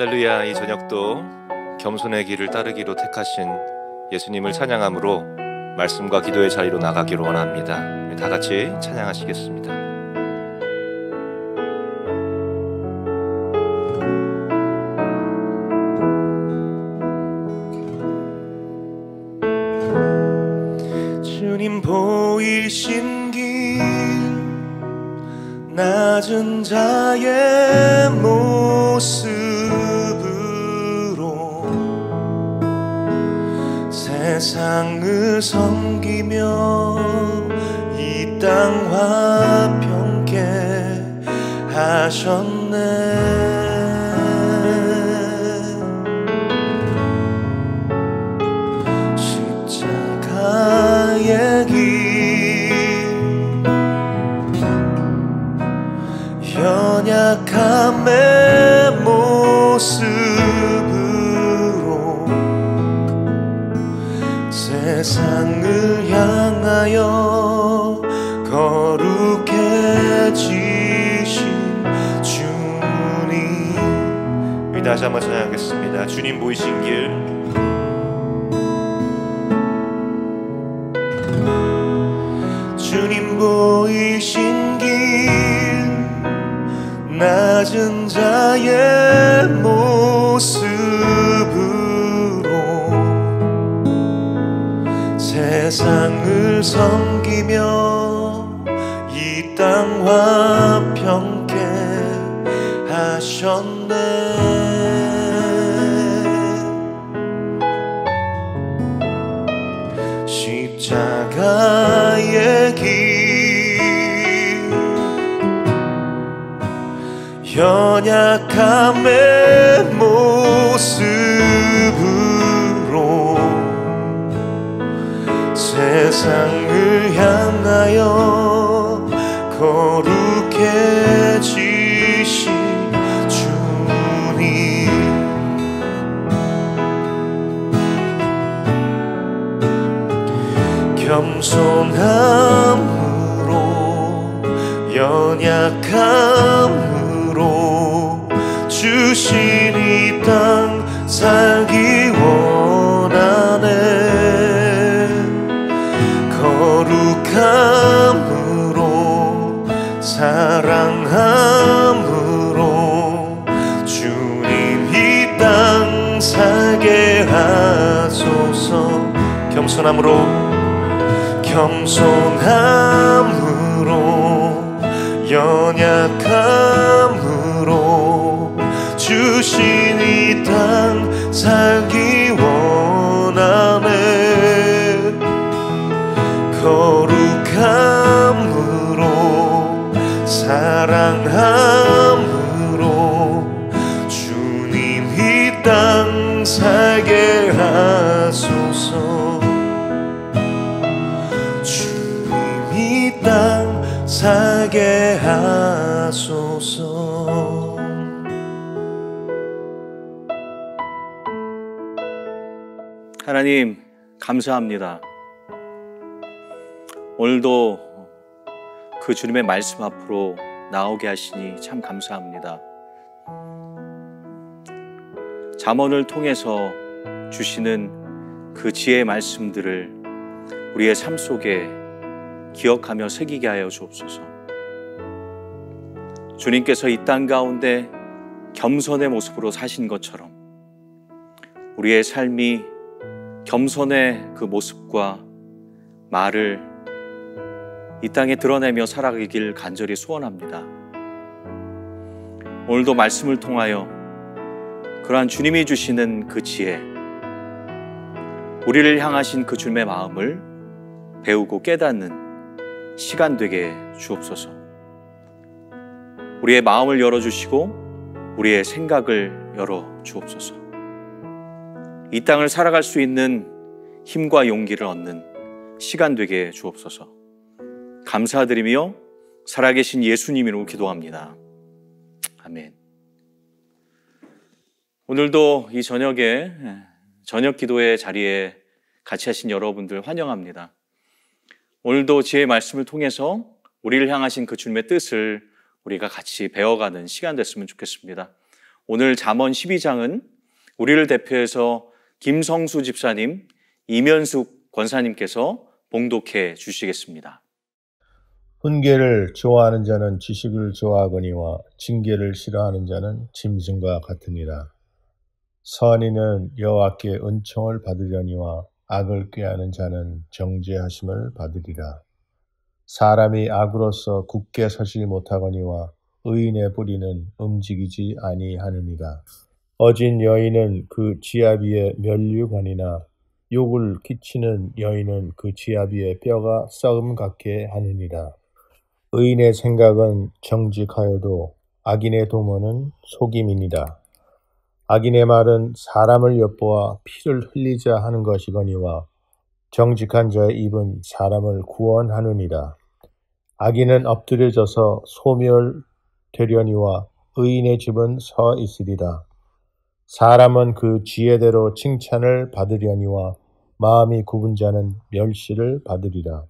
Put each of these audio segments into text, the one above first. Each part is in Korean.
할렐루야. 이 저녁도 겸손의 길을 따르기로 택하신 예수님을 찬양함으로 말씀과 기도의 자리로 나가기로 원합니다. 다 같이 찬양하시겠습니다. 주님 보이신 길, 낮은 자의 모습으로 세상을 섬기며 이 땅 화평케 하셨네. 십자가의 길, 연약함의 모습으로 세상을 향하여 거룩해지신 주님. 우리 다시 한번 찬양하겠습니다. 주님 보이신 길, 주님 보이신 길, 낮은 자의 모습으로 세상을 섬기며 이 땅 화평케 하셨네. 십자가의 길, 연약함의 모습으로 세상을 향하여 거룩해지신 주님. 겸손함으로 연약함으로 주신 이 땅 살기 원하네. 거룩함으로 사랑함으로 주님 이 땅 살게 하소서. 겸손함으로 연약함으로 주신 이 땅 살기 원하네. 거룩함으로 사랑함으로 주님 이 땅 살게 하소서. 주님 이 땅 살게 하소서. 하나님 감사합니다. 오늘도 그 주님의 말씀 앞으로 나오게 하시니 참 감사합니다. 잠언을 통해서 주시는 그 지혜의 말씀들을 우리의 삶 속에 기억하며 새기게 하여 주옵소서. 주님께서 이 땅 가운데 겸손의 모습으로 사신 것처럼 우리의 삶이 겸손의 그 모습과 말을 이 땅에 드러내며 살아가길 간절히 소원합니다. 오늘도 말씀을 통하여 그러한 주님이 주시는 그 지혜, 우리를 향하신 그 주님의 마음을 배우고 깨닫는 시간 되게 주옵소서. 우리의 마음을 열어주시고 우리의 생각을 열어주옵소서. 이 땅을 살아갈 수 있는 힘과 용기를 얻는 시간 되게 주옵소서. 감사드리며 살아계신 예수님으로 기도합니다. 아멘. 오늘도 이 저녁에 저녁 기도의 자리에 같이 하신 여러분들 환영합니다. 오늘도 지혜의 말씀을 통해서 우리를 향하신 그 주님의 뜻을 우리가 같이 배워가는 시간 됐으면 좋겠습니다. 오늘 잠언 12장은 우리를 대표해서 김성수 집사님, 이면숙 권사님께서 봉독해 주시겠습니다. 훈계를 좋아하는 자는 지식을 좋아하거니와 징계를 싫어하는 자는 짐승과 같으니라. 선인은 여호와께 은총을 받으려니와 악을 꾀하는 자는 정죄하심을 받으리라. 사람이 악으로서 굳게 서지 못하거니와 의인의 뿌리는 움직이지 아니하느니라. 어진 여인은 그 지압 위에 면류관이나 욕을 끼치는 여인은 그 지압 위에 뼈가 썩음 같게 하느니라. 의인의 생각은 정직하여도 악인의 도모는 속임이니라. 악인의 말은 사람을 엿보아 피를 흘리자 하는 것이거니와 정직한 자의 입은 사람을 구원하느니라. 악인은 엎드려져서 소멸되려니와 의인의 집은 서 있으리라. 사람은 그 지혜대로 칭찬을 받으려니와 마음이 굽은 자는 멸시를 받으리라.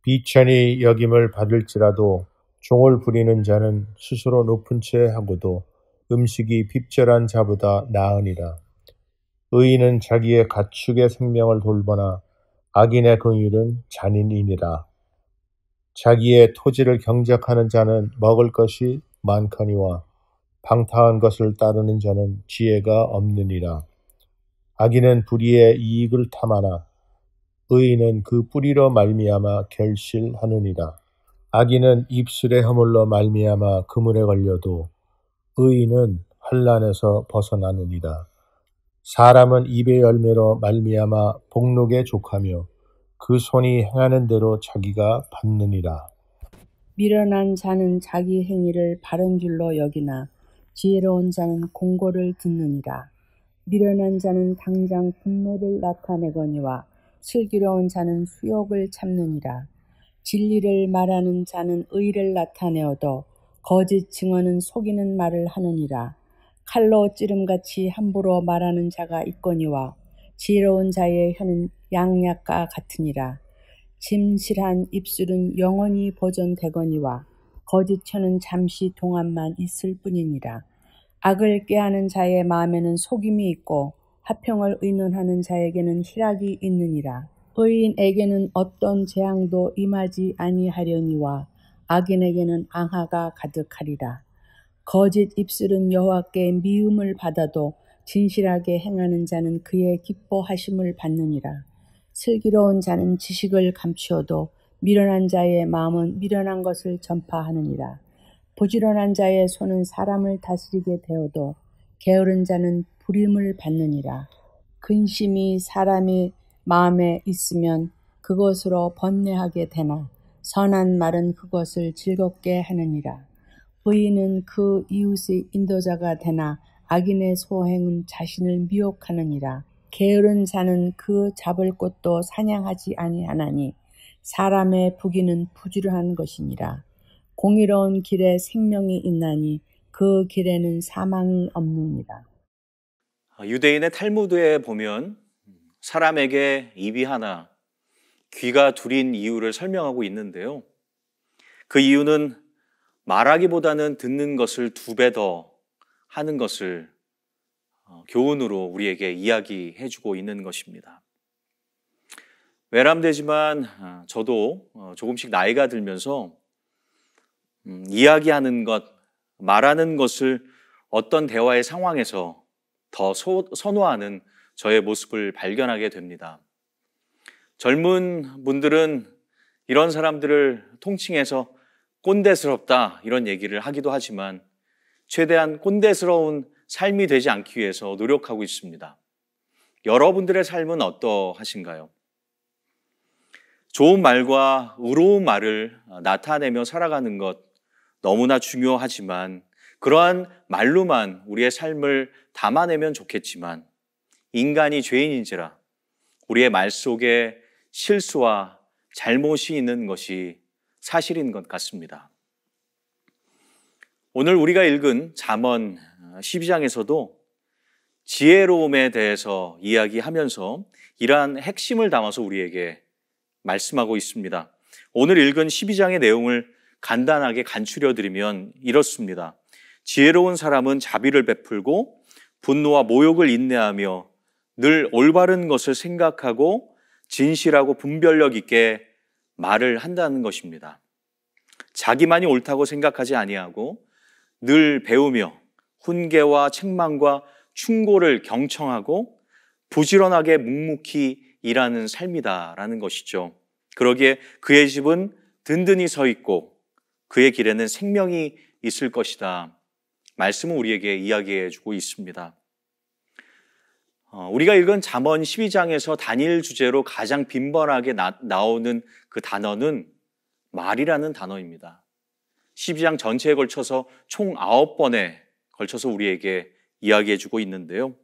비천히 여김을 받을지라도 종을 부리는 자는 스스로 높은 채 하고도 음식이 핍절한 자보다 나으니라. 의인은 자기의 가축의 생명을 돌보나 악인의 긍휼은 잔인이니라. 자기의 토지를 경작하는 자는 먹을 것이 많거니와 방탕한 것을 따르는 자는 지혜가 없느니라. 악인은 불의의 이익을 탐하나 의인은 그 뿌리로 말미암아 결실하느니라. 악인은 입술의 허물로 말미암아 그물에 걸려도 의인은 환난에서 벗어나느니라. 사람은 입의 열매로 말미암아 복록에 족하며 그 손이 행하는 대로 자기가 받느니라. 미련한 자는 자기 행위를 바른 줄로 여기나 지혜로운 자는 공고를 듣느니라. 미련한 자는 당장 분노를 나타내거니와 슬기로운 자는 수욕을 참느니라. 진리를 말하는 자는 의를 나타내어도 거짓 증언은 속이는 말을 하느니라. 칼로 찌름같이 함부로 말하는 자가 있거니와 지혜로운 자의 혀는 양약과 같으니라. 침실한 입술은 영원히 보존되거니와 거짓 혀는 잠시 동안만 있을 뿐이니라. 악을 꾀하는 자의 마음에는 속임이 있고 화평을 의논하는 자에게는 희락이 있느니라. 의인에게는 어떤 재앙도 임하지 아니하려니와 악인에게는 앙하가 가득하리라. 거짓 입술은 여호와께 미움을 받아도 진실하게 행하는 자는 그의 기뻐하심을 받느니라. 슬기로운 자는 지식을 감추어도 미련한 자의 마음은 미련한 것을 전파하느니라. 부지런한 자의 손은 사람을 다스리게 되어도 게으른 자는 부림을 받느니라. 근심이 사람의 마음에 있으면 그것으로 번뇌하게 되나 선한 말은 그것을 즐겁게 하느니라. 의인은 그 이웃의 인도자가 되나 악인의 소행은 자신을 미혹하느니라. 게으른 자는 그 잡을 곳도 사냥하지 아니하나니 사람의 부귀는 부지런한 것이니라. 공의로운 길에 생명이 있나니 그 길에는 사망이 없느니라. 유대인의 탈무드에 보면 사람에게 입이 하나, 귀가 둘인 이유를 설명하고 있는데요. 그 이유는 말하기보다는 듣는 것을 2배 더 하는 것을 교훈으로 우리에게 이야기해주고 있는 것입니다. 외람되지만 저도 조금씩 나이가 들면서 이야기하는 것, 말하는 것을 어떤 대화의 상황에서 더 선호하는 저의 모습을 발견하게 됩니다. 젊은 분들은 이런 사람들을 통칭해서 꼰대스럽다 이런 얘기를 하기도 하지만 최대한 꼰대스러운 삶이 되지 않기 위해서 노력하고 있습니다. 여러분들의 삶은 어떠하신가요? 좋은 말과 의로운 말을 나타내며 살아가는 것 너무나 중요하지만 그러한 말로만 우리의 삶을 담아내면 좋겠지만 인간이 죄인인지라 우리의 말 속에 실수와 잘못이 있는 것이 사실인 것 같습니다. 오늘 우리가 읽은 잠언 12장에서도 지혜로움에 대해서 이야기하면서 이러한 핵심을 담아서 우리에게 말씀하고 있습니다. 오늘 읽은 12장의 내용을 간단하게 간추려 드리면 이렇습니다. 지혜로운 사람은 자비를 베풀고 분노와 모욕을 인내하며 늘 올바른 것을 생각하고 진실하고 분별력 있게 말을 한다는 것입니다. 자기만이 옳다고 생각하지 아니하고 늘 배우며 훈계와 책망과 충고를 경청하고 부지런하게 묵묵히 일하는 삶이다라는 것이죠. 그러기에 그의 집은 든든히 서 있고 그의 길에는 생명이 있을 것이다. 말씀은 우리에게 이야기해 주고 있습니다. 우리가 읽은 잠언 12장에서 단일 주제로 가장 빈번하게 나오는 그 단어는 말이라는 단어입니다. 12장 전체에 걸쳐서 총 9번에 걸쳐서 우리에게 이야기해 주고 있는데요.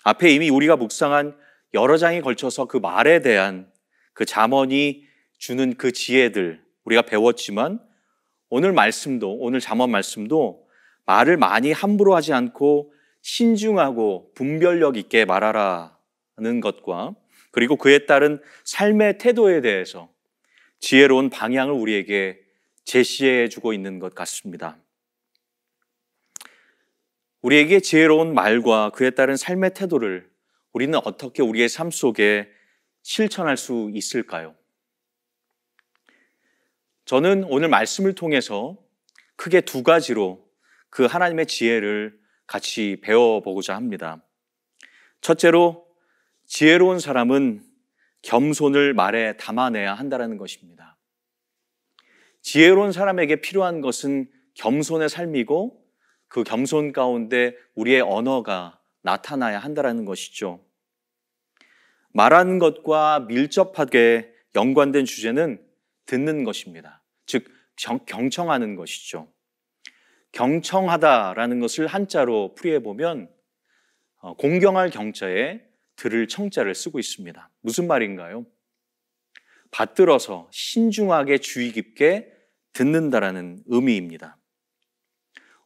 앞에 이미 우리가 묵상한 여러 장에 걸쳐서 그 말에 대한 그 잠언이 주는 그 지혜들 우리가 배웠지만 오늘 잠언 말씀도 말을 많이 함부로 하지 않고 신중하고 분별력 있게 말하라는 것과 그리고 그에 따른 삶의 태도에 대해서 지혜로운 방향을 우리에게 제시해 주고 있는 것 같습니다. 우리에게 지혜로운 말과 그에 따른 삶의 태도를 우리는 어떻게 우리의 삶 속에 실천할 수 있을까요? 저는 오늘 말씀을 통해서 크게 두 가지로 그 하나님의 지혜를 같이 배워보고자 합니다. 첫째로 지혜로운 사람은 겸손을 말에 담아내야 한다는 것입니다. 지혜로운 사람에게 필요한 것은 겸손의 삶이고 그 겸손 가운데 우리의 언어가 나타나야 한다는 것이죠. 말하는 것과 밀접하게 연관된 주제는 듣는 것입니다. 즉 경청하는 것이죠. 경청하다라는 것을 한자로 풀이해보면 공경할 경자에 들을 청자를 쓰고 있습니다. 무슨 말인가요? 받들어서 신중하게 주의 깊게 듣는다라는 의미입니다.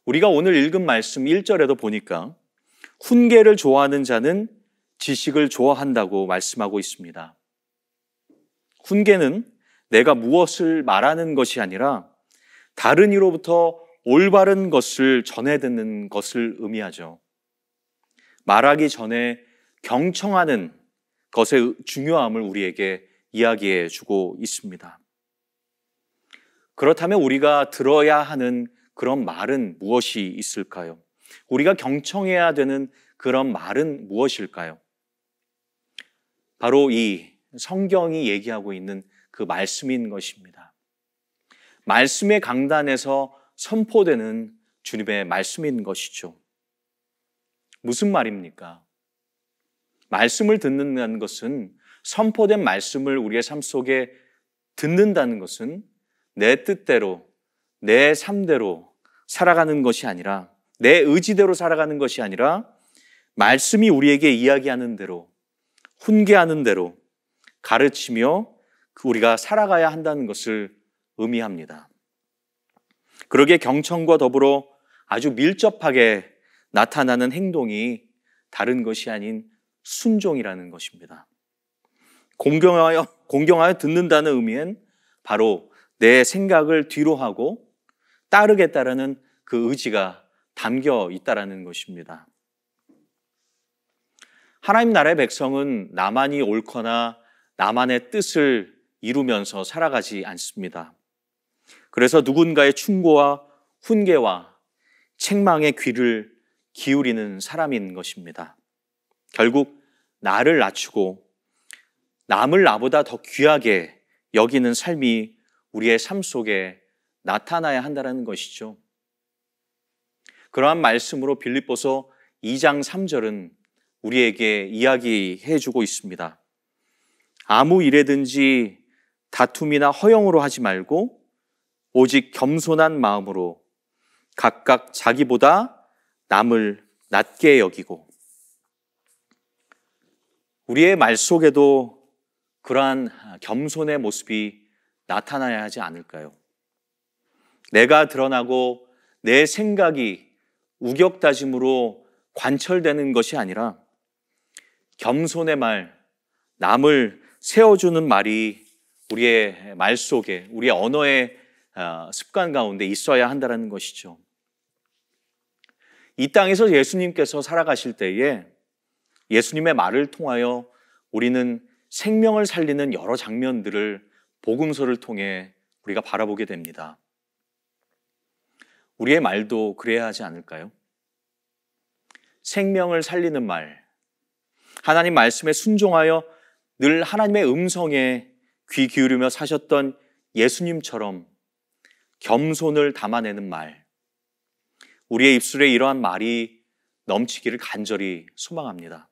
우리가 오늘 읽은 말씀 1절에도 보니까 훈계를 좋아하는 자는 지식을 좋아한다고 말씀하고 있습니다. 훈계는 내가 무엇을 말하는 것이 아니라 다른 이로부터 올바른 것을 전해 듣는 것을 의미하죠. 말하기 전에 경청하는 것의 중요함을 우리에게 이야기해 주고 있습니다. 그렇다면 우리가 들어야 하는 그런 말은 무엇이 있을까요? 우리가 경청해야 되는 그런 말은 무엇일까요? 바로 이 성경이 얘기하고 있는 그 말씀인 것입니다. 말씀의 강단에서 선포되는 주님의 말씀인 것이죠. 무슨 말입니까? 말씀을 듣는다는 것은 선포된 말씀을 우리의 삶 속에 듣는다는 것은 내 뜻대로, 내 삶대로 살아가는 것이 아니라 내 의지대로 살아가는 것이 아니라 말씀이 우리에게 이야기하는 대로, 훈계하는 대로 가르치며 우리가 살아가야 한다는 것을 의미합니다. 그러기에 경청과 더불어 아주 밀접하게 나타나는 행동이 다른 것이 아닌 순종이라는 것입니다. 공경하여 듣는다는 의미엔 바로 내 생각을 뒤로 하고 따르겠다라는 그 의지가 담겨 있다라는 것입니다. 하나님 나라의 백성은 나만이 옳거나 나만의 뜻을 이루면서 살아가지 않습니다. 그래서 누군가의 충고와 훈계와 책망의 귀를 기울이는 사람인 것입니다. 결국 나를 낮추고 남을 나보다 더 귀하게 여기는 삶이 우리의 삶 속에 나타나야 한다는 것이죠. 그러한 말씀으로 빌립보서 2장 3절은 우리에게 이야기해 주고 있습니다. 아무 일에든지 다툼이나 허영으로 하지 말고 오직 겸손한 마음으로 각각 자기보다 남을 낮게 여기고. 우리의 말 속에도 그러한 겸손의 모습이 나타나야 하지 않을까요? 내가 드러나고 내 생각이 우격다짐으로 관철되는 것이 아니라 겸손의 말, 남을 세워주는 말이 우리의 말 속에, 우리의 언어의 습관 가운데 있어야 한다는 것이죠. 이 땅에서 예수님께서 살아가실 때에 예수님의 말을 통하여 우리는 생명을 살리는 여러 장면들을 복음서를 통해 우리가 바라보게 됩니다. 우리의 말도 그래야 하지 않을까요? 생명을 살리는 말, 하나님 말씀에 순종하여 늘 하나님의 음성에 귀 기울이며 사셨던 예수님처럼 겸손을 담아내는 말, 우리의 입술에 이러한 말이 넘치기를 간절히 소망합니다.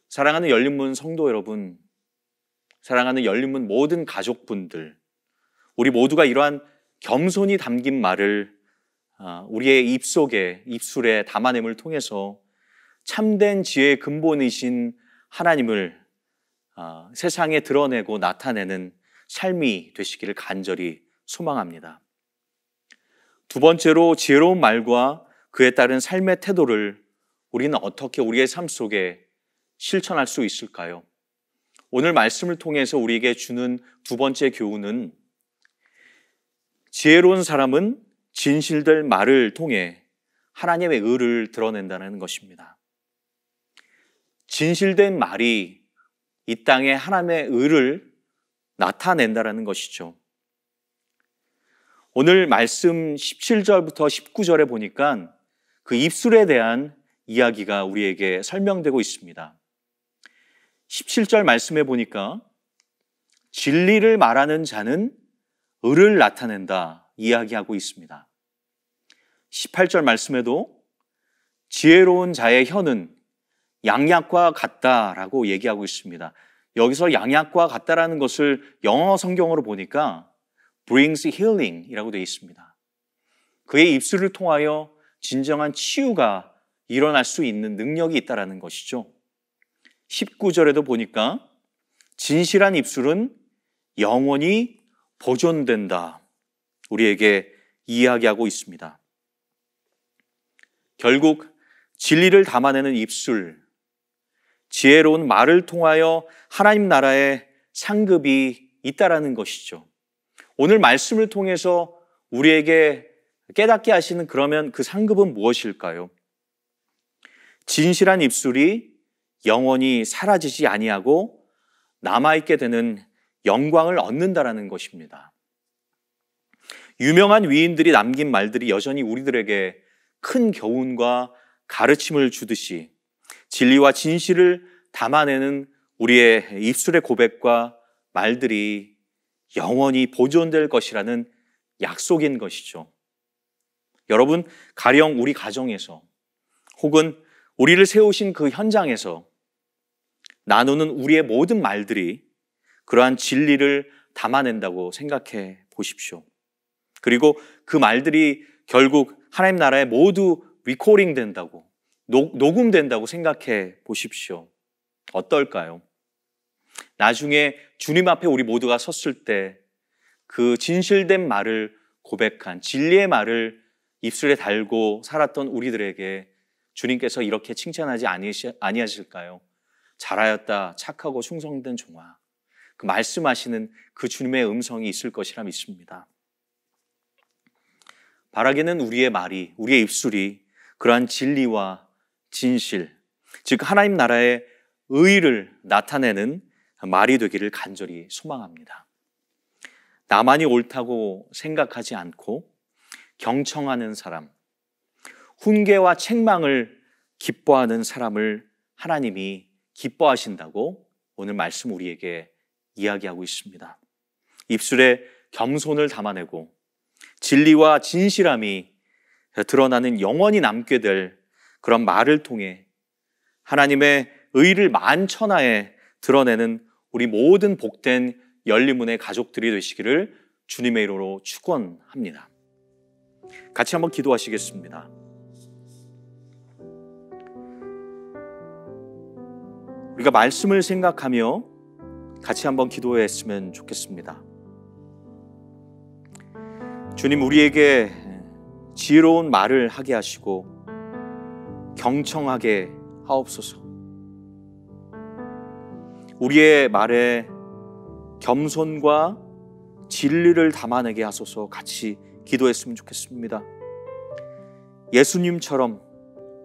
사랑하는 열린문 성도 여러분, 사랑하는 열린문 모든 가족분들, 우리 모두가 이러한 겸손이 담긴 말을 우리의 입술에 담아냄을 통해서 참된 지혜의 근본이신 하나님을 세상에 드러내고 나타내는 삶이 되시기를 간절히 소망합니다. 두 번째로, 지혜로운 말과 그에 따른 삶의 태도를 우리는 어떻게 우리의 삶 속에 실천할 수 있을까요? 오늘 말씀을 통해서 우리에게 주는 두 번째 교훈은 지혜로운 사람은 진실될 말을 통해 하나님의 의를 드러낸다는 것입니다. 진실된 말이 이 땅에 하나님의 의를 나타낸다는 것이죠. 오늘 말씀 17절부터 19절에 보니까 그 입술에 대한 이야기가 우리에게 설명되고 있습니다. 17절 말씀에 보니까 진리를 말하는 자는 의를 나타낸다 이야기하고 있습니다. 18절 말씀에도 지혜로운 자의 혀는 양약과 같다라고 얘기하고 있습니다. 여기서 양약과 같다라는 것을 영어 성경으로 보니까 brings healing이라고 되어 있습니다. 그의 입술을 통하여 진정한 치유가 일어날 수 있는 능력이 있다는 것이죠. 19절에도 보니까 진실한 입술은 영원히 보존된다, 우리에게 이야기하고 있습니다. 결국 진리를 담아내는 입술, 지혜로운 말을 통하여 하나님 나라의 상급이 있다라는 것이죠. 오늘 말씀을 통해서 우리에게 깨닫게 하시는 그러면 그 상급은 무엇일까요? 진실한 입술이 영원히 사라지지 아니하고 남아있게 되는 영광을 얻는다라는 것입니다. 유명한 위인들이 남긴 말들이 여전히 우리들에게 큰 교훈과 가르침을 주듯이 진리와 진실을 담아내는 우리의 입술의 고백과 말들이 영원히 보존될 것이라는 약속인 것이죠. 여러분, 가령 우리 가정에서 혹은 우리를 세우신 그 현장에서 나누는 우리의 모든 말들이 그러한 진리를 담아낸다고 생각해 보십시오. 그리고 그 말들이 결국 하나님 나라에 모두 리코딩 된다고, 녹음된다고 생각해 보십시오. 어떨까요? 나중에 주님 앞에 우리 모두가 섰을 때 그 진실된 말을 고백한, 진리의 말을 입술에 달고 살았던 우리들에게 주님께서 이렇게 칭찬하지 아니하실까요? 잘하였다, 착하고 충성된 종아. 그 말씀하시는 그 주님의 음성이 있을 것이라 믿습니다. 바라기는 우리의 말이, 우리의 입술이 그러한 진리와 진실, 즉 하나님 나라의 의를 나타내는 말이 되기를 간절히 소망합니다. 나만이 옳다고 생각하지 않고 경청하는 사람, 훈계와 책망을 기뻐하는 사람을 하나님이 기뻐하신다고 오늘 말씀 우리에게 이야기하고 있습니다. 입술에 겸손을 담아내고 진리와 진실함이 드러나는 영원히 남게 될 그런 말을 통해 하나님의 의를 만천하에 드러내는 우리 모든 복된 열린문의 가족들이 되시기를 주님의 이름으로 축원합니다. 같이 한번 기도하시겠습니다. 우리가 말씀을 생각하며 같이 한번 기도했으면 좋겠습니다. 주님, 우리에게 지혜로운 말을 하게 하시고 경청하게 하옵소서. 우리의 말에 겸손과 진리를 담아내게 하소서 같이 기도했으면 좋겠습니다. 예수님처럼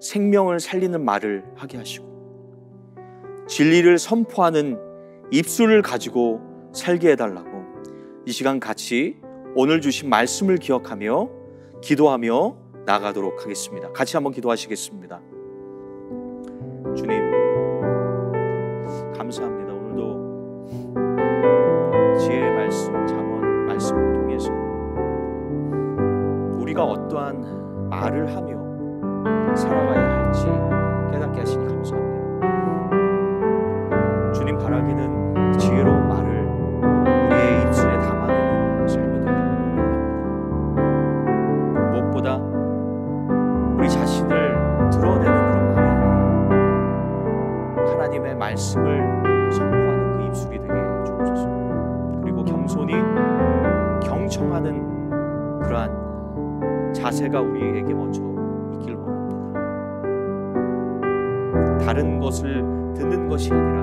생명을 살리는 말을 하게 하시고 진리를 선포하는 입술을 가지고 살게 해달라고 이 시간 같이 오늘 주신 말씀을 기억하며 기도하며 나가도록 하겠습니다. 같이 한번 기도하시겠습니다. 주님 감사합니다. 오늘도 지혜의 말씀, 잠언 말씀을 통해서 우리가 어떠한 말을 하며 살아가야 할지 깨닫게 하시니 감사합니다. 주님 바라기는 지혜로운 말을 우리의 입술에 담아내는 삶이 되기를 원합니다. 무엇보다 우리 자신을 드러내는 그런 말이 아니라 하나님의 말씀을 선포하는 그 입술이 되게 주옵소서. 그리고 겸손히 경청하는 그러한 자세가 우리에게 먼저 있길 원합니다. 다른 것을 듣는 것이 아니라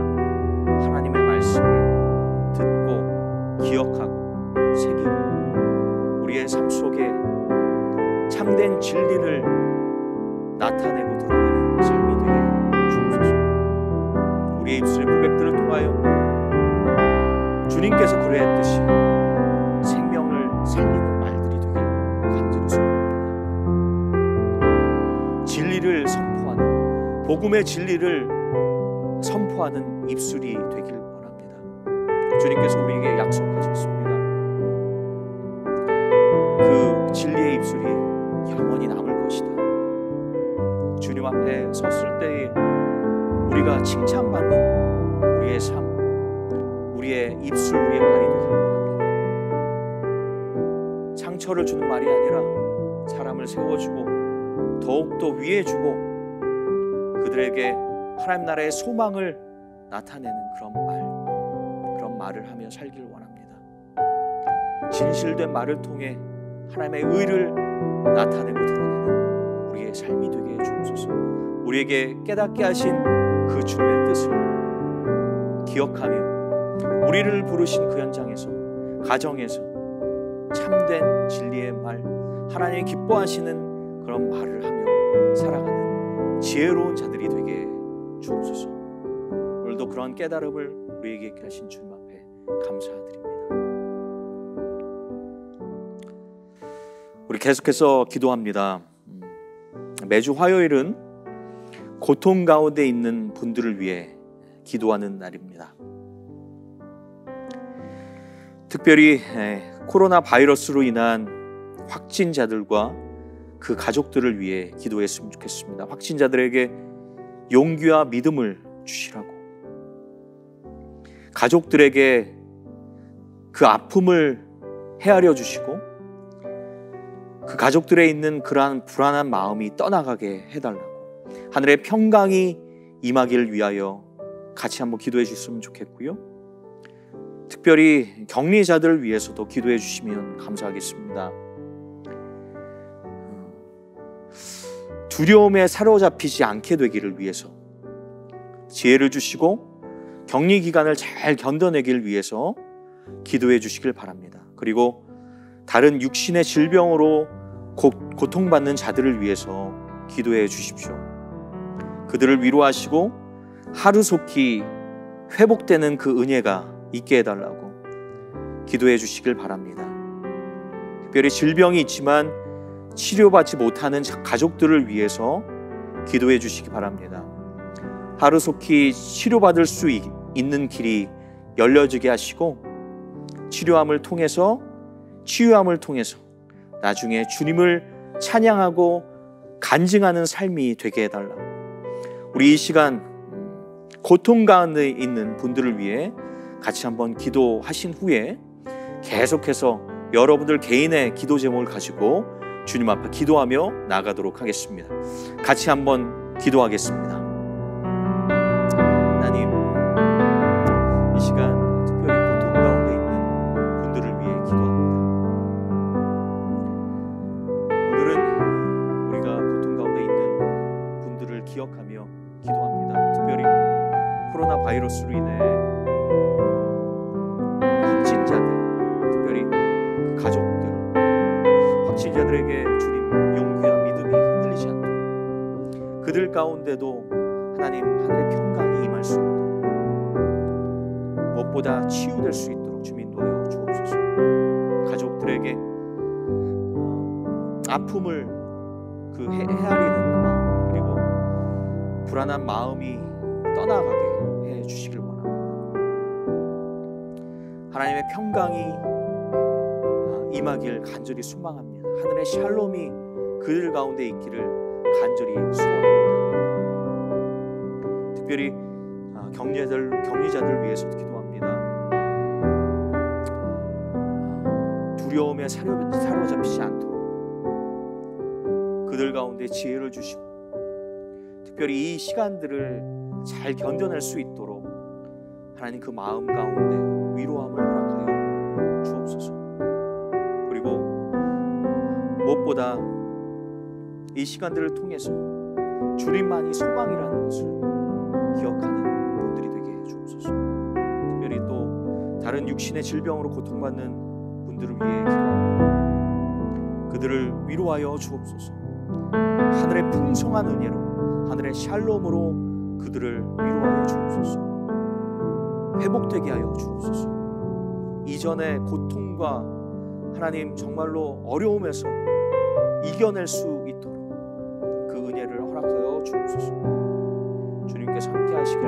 하나님의 말씀을 듣고 기억하고 새기고 우리의 삶 속에 참된 진리를 나타내고 드러내는 삶이 되게 주옵소서. 우리의 입술의 고백들을 통하여 주님께서 그러했듯이 생명을 살리는 말들이 되길 간절히 소원합니다. 진리를 선포하는, 복음의 진리를 선포하는 입술이 되길 원합니다. 주님께서 우리에게 약속하셨습니다. 그 진리의 입술이 영원히 남을 것이다. 주님 앞에 섰을 때에 우리가 칭찬받는 우리의 삶, 우리의 입술, 우리의 말이 되길 원합니다. 상처를 주는 말이 아니라 사람을 세워주고 더욱더 위해주고 그들에게 하나님 나라의 소망을 나타내는 그런 말을 하며 살길 원합니다. 진실된 말을 통해 하나님의 의를 나타내고 드러내는 우리의 삶이 되게 해주옵소서. 우리에게 깨닫게 하신 그 주님의 뜻을 기억하며 우리를 부르신 그 현장에서, 가정에서 참된 진리의 말, 하나님이 기뻐하시는 그런 말을 하며 살아가는 지혜로운 자들이 되게 주옵소서. 오늘도 그런 깨달음을 우리에게 있게 하신 주님 앞에 감사드립니다. 우리 계속해서 기도합니다. 매주 화요일은 고통 가운데 있는 분들을 위해 기도하는 날입니다. 특별히 코로나 바이러스로 인한 확진자들과 그 가족들을 위해 기도했으면 좋겠습니다. 확진자들에게 용기와 믿음을 주시라고, 가족들에게 그 아픔을 헤아려 주시고 그 가족들에 있는 그러한 불안한 마음이 떠나가게 해달라고, 하늘의 평강이 임하기를 위하여 같이 한번 기도해 주셨으면 좋겠고요. 특별히 격리자들을 위해서도 기도해 주시면 감사하겠습니다. 두려움에 사로잡히지 않게 되기를 위해서 지혜를 주시고 격리 기간을 잘 견뎌내기를 위해서 기도해 주시길 바랍니다. 그리고 다른 육신의 질병으로 고통받는 자들을 위해서 기도해 주십시오. 그들을 위로하시고 하루속히 회복되는 그 은혜가 있게 해달라고 기도해 주시길 바랍니다. 특별히 질병이 있지만 치료받지 못하는 가족들을 위해서 기도해 주시기 바랍니다. 하루속히 치료받을 수 있는 길이 열려지게 하시고 치유함을 통해서 나중에 주님을 찬양하고 간증하는 삶이 되게 해달라고, 우리 이 시간 고통 가운데 있는 분들을 위해 같이 한번 기도하신 후에 계속해서 여러분들 개인의 기도 제목을 가지고 주님 앞에 기도하며 나가도록 하겠습니다. 같이 한번 기도하겠습니다. 하나님, 이 시간 특별히 고통 가운데 있는 분들을 위해 기도합니다. 오늘은 우리가 고통 가운데 있는 분들을 기억하며 기도합니다. 특별히 코로나 바이러스로 인해 확진자들, 특별히 가족들, 확진자들에게 주님 용기와 믿음이 흔들리지 않도록 그들 가운데도 하나님 하늘의 평강이 임할 수 있도록, 무엇보다 치유될 수 있도록 주님 인도하여 주옵소서. 가족들에게 아픔을 헤아리는 그 마음, 그리고 불안한 마음이 떠나가게 해 주시길 원합니다. 하나님의 평강이 임하길 간절히 소망합니다. 하늘의 샬롬이 그들 가운데 있기를 간절히 소원합니다. 특별히 격리자들 위해서 기도합니다. 두려움에 사로잡히지 않도록 그들 가운데 지혜를 주시고, 특별히 이 시간들을 잘 견뎌낼 수 있도록 하나님 그 마음 가운데 위로함을 허락하여 주옵소서. 그리고 무엇보다 이 시간들을 통해서 주님만이 소망이라는 것을 기억하는 분들이 되게 해 주옵소서. 특별히 또 다른 육신의 질병으로 고통받는 분들을 위해 기도합니다. 그들을 위로하여 주옵소서. 하늘의 풍성한 은혜로, 하늘의 샬롬으로 그들을 위로하여 주옵소서. 회복되게 하여 주옵소서. 이전의 고통과 하나님 정말로 어려움에서 이겨낼 수 있도록 그 은혜를 허락하여 주옵소서. 주님께서 함께 하시길